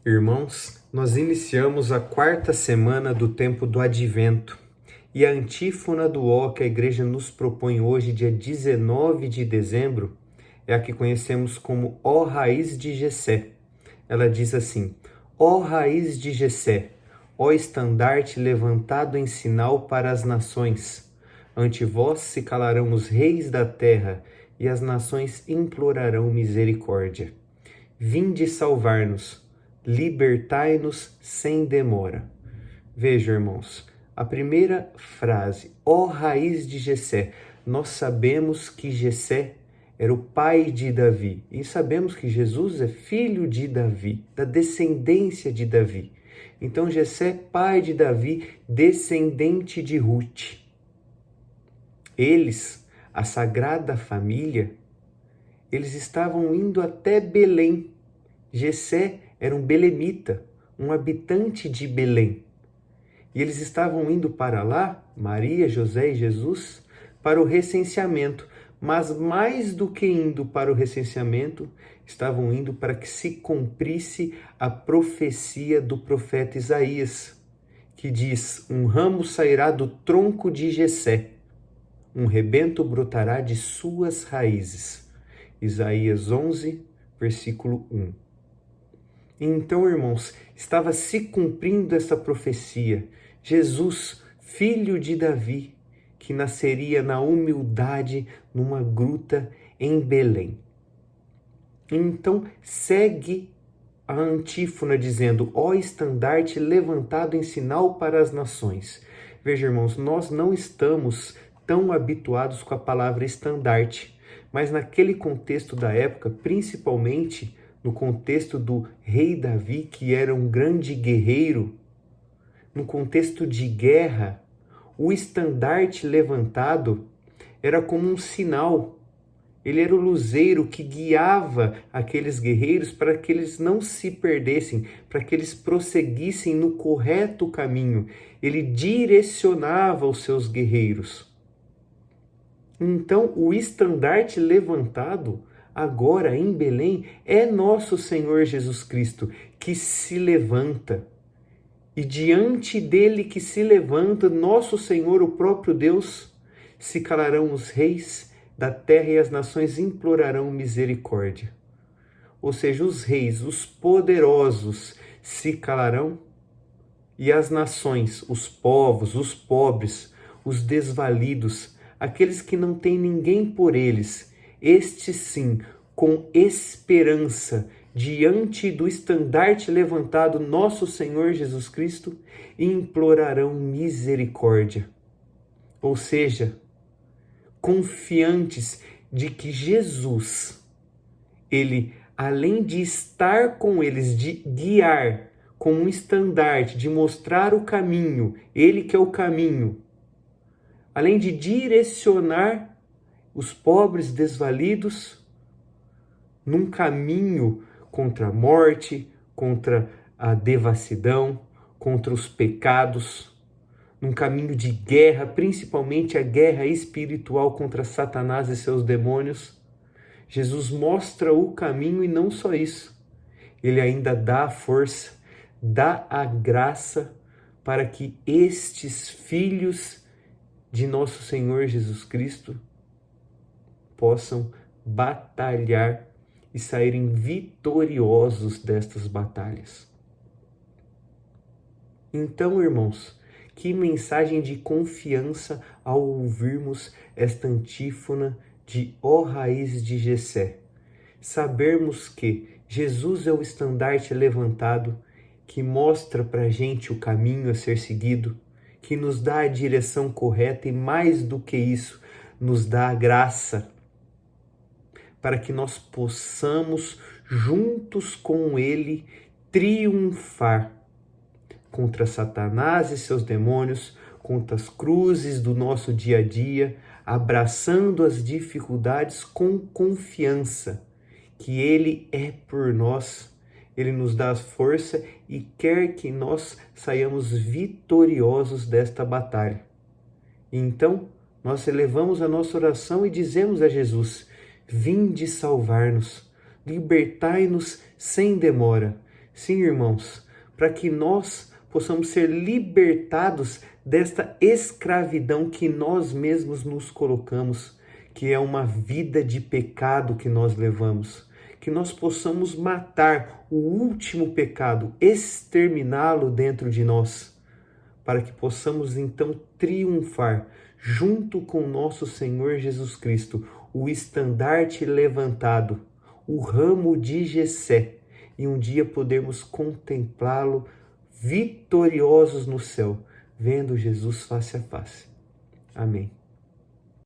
Irmãos, nós iniciamos a quarta semana do tempo do Advento e a antífona do ó que a igreja nos propõe hoje, dia 19 de dezembro, é a que conhecemos como Ó Raiz de Jessé. Ela diz assim: Ó Raiz de Jessé, ó estandarte levantado em sinal para as nações, ante vós se calarão os reis da terra e as nações implorarão misericórdia. Vinde salvar-nos, libertai-nos sem demora. Veja, irmãos, a primeira frase, ó raiz de Jessé. Nós sabemos que Jessé era o pai de Davi e sabemos que Jesus é filho de Davi, da descendência de Davi. Então Jessé, pai de Davi, descendente de Ruth. Eles, a Sagrada Família, eles estavam indo até Belém. Jessé era um belemita, um habitante de Belém. E eles estavam indo para lá, Maria, José e Jesus, para o recenseamento. Mas mais do que indo para o recenseamento, estavam indo para que se cumprisse a profecia do profeta Isaías, que diz: um ramo sairá do tronco de Jessé, um rebento brotará de suas raízes. Isaías 11, versículo 1. Então, irmãos, estava se cumprindo essa profecia. Jesus, filho de Davi, que nasceria na humildade numa gruta em Belém. Então, segue a antífona dizendo: ó estandarte levantado em sinal para as nações. Veja, irmãos, nós não estamos tão habituados com a palavra estandarte, mas naquele contexto da época, principalmente no contexto do rei Davi, que era um grande guerreiro, no contexto de guerra, o estandarte levantado era como um sinal. Ele era o luzeiro que guiava aqueles guerreiros para que eles não se perdessem, para que eles prosseguissem no correto caminho. Ele direcionava os seus guerreiros. Então, o estandarte levantado agora em Belém é nosso Senhor Jesus Cristo, que se levanta. E diante dele que se levanta, nosso Senhor, o próprio Deus, se calarão os reis da terra e as nações implorarão misericórdia. Ou seja, os reis, os poderosos, se calarão e as nações, os povos, os pobres, os desvalidos, aqueles que não têm ninguém por eles, estes sim, com esperança, diante do estandarte levantado, nosso Senhor Jesus Cristo, implorarão misericórdia. Ou seja, confiantes de que Jesus, ele, além de estar com eles, de guiar com um estandarte, de mostrar o caminho, ele que é o caminho, além de direcionar os pobres desvalidos num caminho contra a morte, contra a devassidão, contra os pecados, num caminho de guerra, principalmente a guerra espiritual contra Satanás e seus demônios. Jesus mostra o caminho e não só isso, ele ainda dá a força, dá a graça para que estes filhos de nosso Senhor Jesus Cristo possam batalhar e saírem vitoriosos destas batalhas. Então, irmãos, que mensagem de confiança ao ouvirmos esta antífona de ó raiz de Jessé. Sabermos que Jesus é o estandarte levantado que mostra para a gente o caminho a ser seguido, que nos dá a direção correta e, mais do que isso, nos dá a graça para que nós possamos, juntos com Ele, triunfar contra Satanás e seus demônios, contra as cruzes do nosso dia a dia, abraçando as dificuldades com confiança, que Ele é por nós, Ele nos dá força e quer que nós saiamos vitoriosos desta batalha. Então, nós elevamos a nossa oração e dizemos a Jesus: vinde salvar-nos, libertai-nos sem demora. Sim, irmãos, para que nós possamos ser libertados desta escravidão que nós mesmos nos colocamos, que é uma vida de pecado que nós levamos. Que nós possamos matar o último pecado, exterminá-lo dentro de nós, para que possamos então triunfar junto com nosso Senhor Jesus Cristo, o estandarte levantado, o ramo de Jessé, e um dia podermos contemplá-lo vitoriosos no céu, vendo Jesus face a face. Amém.